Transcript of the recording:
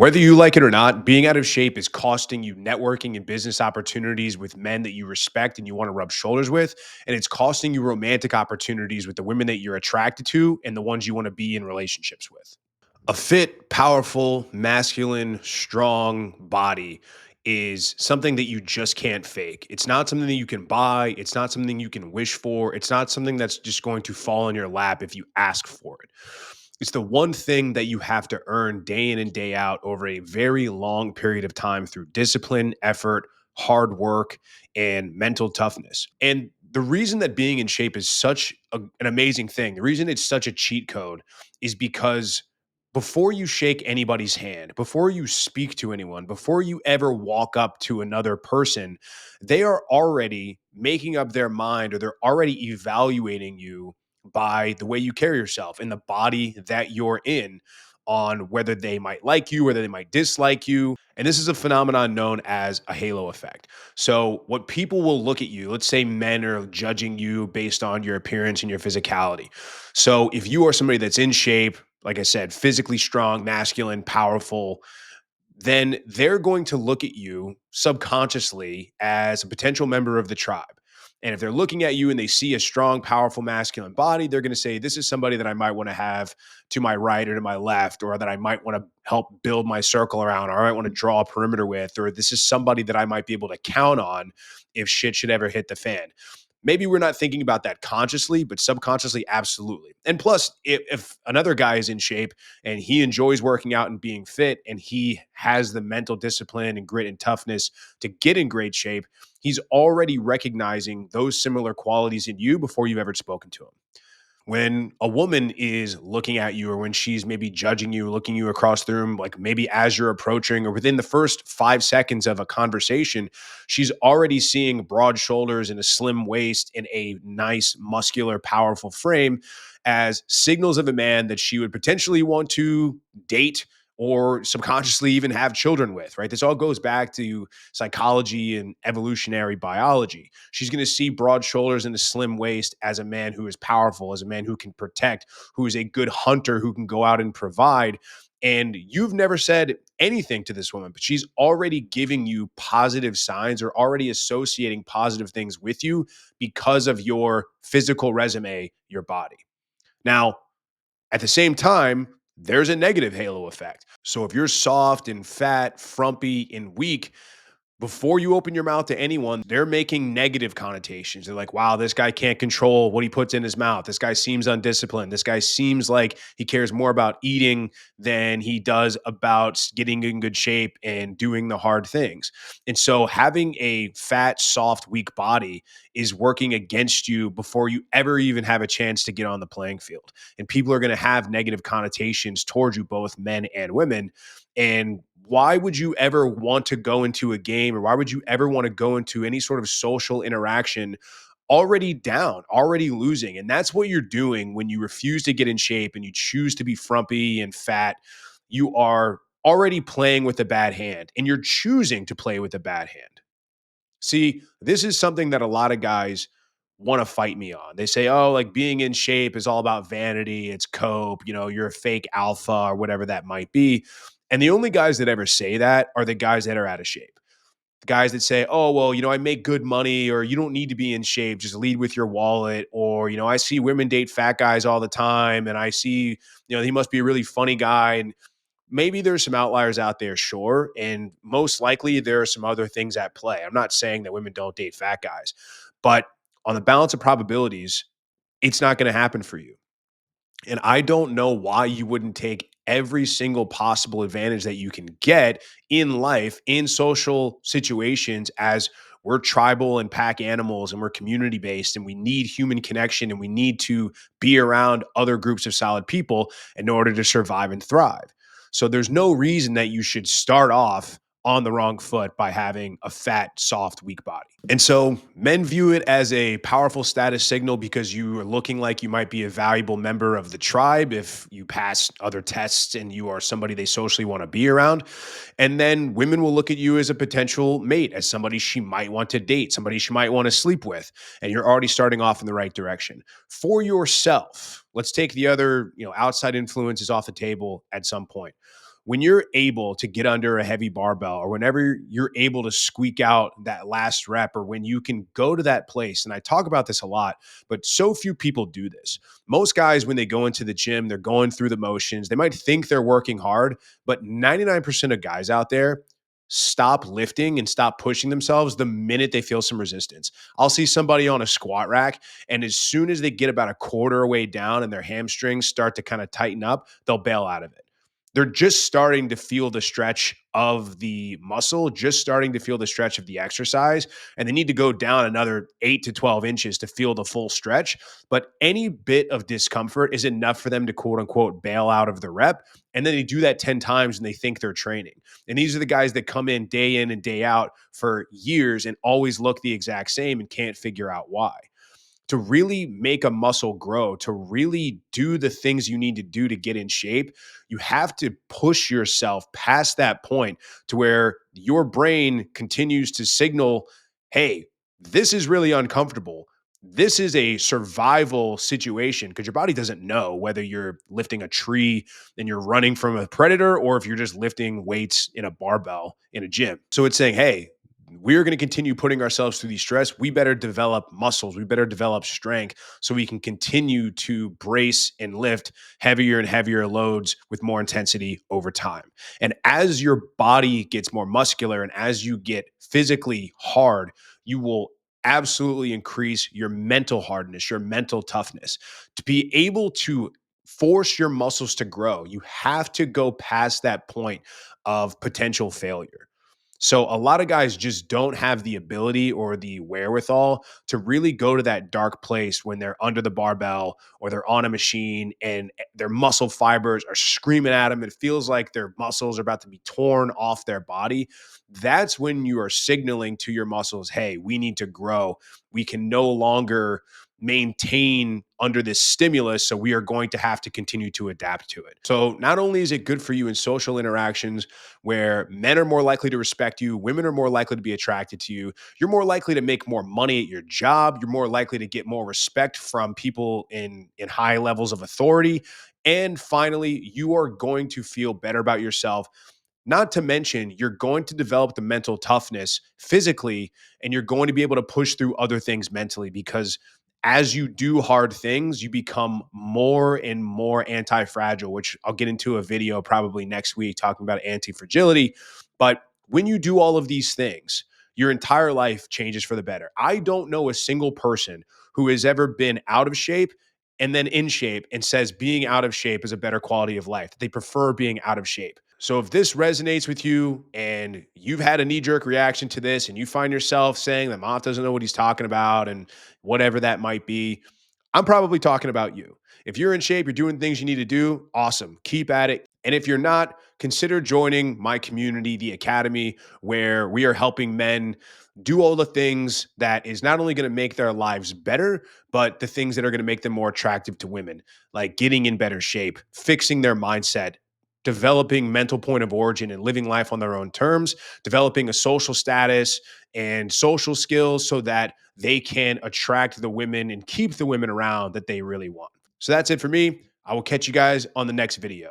Whether you like it or not, being out of shape is costing you networking and business opportunities with men that you respect and you want to rub shoulders with. And it's costing you romantic opportunities with the women that you're attracted to and the ones you want to be in relationships with. A fit, powerful, masculine, strong body is something that you just can't fake. It's not something that you can buy. It's not something you can wish for. It's not something that's just going to fall in your lap if you ask for it. It's the one thing that you have to earn day in and day out over a very long period of time through discipline, effort, hard work, and mental toughness. And the reason that being in shape is such an amazing thing, the reason it's such a cheat code is because before you shake anybody's hand, before you speak to anyone, before you ever walk up to another person, they are already making up their mind or they're already evaluating you by the way you carry yourself and the body that you're in on whether they might like you, whether they might dislike you. And this is a phenomenon known as a halo effect. So, what people will look at you, let's say men are judging you based on your appearance and your physicality. So, if you are somebody that's in shape, like I said, physically strong, masculine, powerful, then they're going to look at you subconsciously as a potential member of the tribe. And if they're looking at you and they see a strong, powerful masculine body, they're going to say, this is somebody that I might want to have to my right or to my left, or that I might want to help build my circle around, or I might want to draw a perimeter with, or this is somebody that I might be able to count on if shit should ever hit the fan. Maybe we're not thinking about that consciously, but subconsciously, absolutely. And plus, if another guy is in shape and he enjoys working out and being fit and he has the mental discipline and grit and toughness to get in great shape, he's already recognizing those similar qualities in you before you've ever spoken to him. When a woman is looking at you or when she's maybe judging you, looking you across the room, like maybe as you're approaching or within the first 5 seconds of a conversation, she's already seeing broad shoulders and a slim waist and a nice, muscular, powerful frame as signals of a man that she would potentially want to date or subconsciously even have children with, right? This all goes back to psychology and evolutionary biology. She's going to see broad shoulders and a slim waist as a man who is powerful, as a man who can protect, who is a good hunter, who can go out and provide. And you've never said anything to this woman, but she's already giving you positive signs or already associating positive things with you because of your physical resume, your body. Now, at the same time, there's a negative halo effect. So if you're soft and fat, frumpy and weak, before you open your mouth to anyone, they're making negative connotations. They're like, wow, this guy can't control what he puts in his mouth. This guy seems undisciplined. This guy seems like he cares more about eating than he does about getting in good shape and doing the hard things. And so having a fat, soft, weak body is working against you before you ever even have a chance to get on the playing field. And people are going to have negative connotations towards you, both men and women. And why would you ever want to go into a game or why would you ever want to go into any sort of social interaction already down, already losing? And that's what you're doing when you refuse to get in shape and you choose to be frumpy and fat. You are already playing with a bad hand and you're choosing to play with a bad hand. See, this is something that a lot of guys want to fight me on. They say, oh, like being in shape is all about vanity. It's cope. You know, you're a fake alpha or whatever that might be. And the only guys that ever say that are the guys that are out of shape. The guys that say, oh, well, I make good money or you don't need to be in shape. Just lead with your wallet. Or, I see women date fat guys all the time. And I see, he must be a really funny guy. And maybe there's some outliers out there, sure. And most likely there are some other things at play. I'm not saying that women don't date fat guys, but on the balance of probabilities, it's not going to happen for you. And I don't know why you wouldn't take every single possible advantage that you can get in life, in social situations, as we're tribal and pack animals and we're community based and we need human connection and we need to be around other groups of solid people in order to survive and thrive. So there's no reason that you should start off on the wrong foot by having a fat, soft, weak body. And so men view it as a powerful status signal because you are looking like you might be a valuable member of the tribe if you pass other tests and you are somebody they socially want to be around. And then women will look at you as a potential mate, as somebody she might want to date, somebody she might want to sleep with. And you're already starting off in the right direction. For yourself, let's take the other, outside influences off the table at some point. when you're able to get under a heavy barbell, or whenever you're able to squeak out that last rep, or when you can go to that place, and I talk about this a lot, but so few people do this. Most guys, when they go into the gym, they're going through the motions. They might think they're working hard, but 99% of guys out there stop lifting and stop pushing themselves the minute they feel some resistance. I'll see somebody on a squat rack, and as soon as they get about a quarter way down and their hamstrings start to kind of tighten up, they'll bail out of it. They're just starting to feel the stretch of the muscle, just starting to feel the stretch of the exercise, and they need to go down another 8 to 12 inches to feel the full stretch. But any bit of discomfort is enough for them to quote unquote bail out of the rep. And then they do that 10 times and they think they're training. And these are the guys that come in and day out for years and always look the exact same and can't figure out why. To really make a muscle grow, to really do the things you need to do to get in shape, you have to push yourself past that point to where your brain continues to signal, hey, this is really uncomfortable. This is a survival situation, because your body doesn't know whether you're lifting a tree and you're running from a predator, or if you're just lifting weights in a barbell in a gym. So it's saying, hey, we're going to continue putting ourselves through these stress. We better develop muscles. We better develop strength so we can continue to brace and lift heavier and heavier loads with more intensity over time. And as your body gets more muscular and as you get physically hard, you will absolutely increase your mental hardness, your mental toughness. To be able to force your muscles to grow, you have to go past that point of potential failure. So a lot of guys just don't have the ability or the wherewithal to really go to that dark place when they're under the barbell or they're on a machine and their muscle fibers are screaming at them. It feels like their muscles are about to be torn off their body. That's when you are signaling to your muscles, hey, we need to grow. We can no longer maintain under this stimulus. So we are going to have to continue to adapt to it. So not only is it good for you in social interactions, where men are more likely to respect you, women are more likely to be attracted to you, you're more likely to make more money at your job, you're more likely to get more respect from people in high levels of authority, and finally, you are going to feel better about yourself. Not to mention, you're going to develop the mental toughness physically, and you're going to be able to push through other things mentally, because as you do hard things, you become more and more anti fragile, which I'll get into a video probably next week talking about anti fragility. But when you do all of these things, your entire life changes for the better. I don't know a single person who has ever been out of shape and then in shape and says being out of shape is a better quality of life. They prefer being out of shape. So if this resonates with you and you've had a knee jerk reaction to this and you find yourself saying that Mont doesn't know what he's talking about and whatever that might be, I'm probably talking about you. If you're in shape, you're doing things you need to do, awesome. Keep at it. And if you're not, consider joining my community, the Academy, where we are helping men do all the things that is not only going to make their lives better, but the things that are going to make them more attractive to women, like getting in better shape, fixing their mindset, developing mental point of origin and living life on their own terms, developing a social status and social skills so that they can attract the women and keep the women around that they really want. So that's it for me. I will catch you guys on the next video.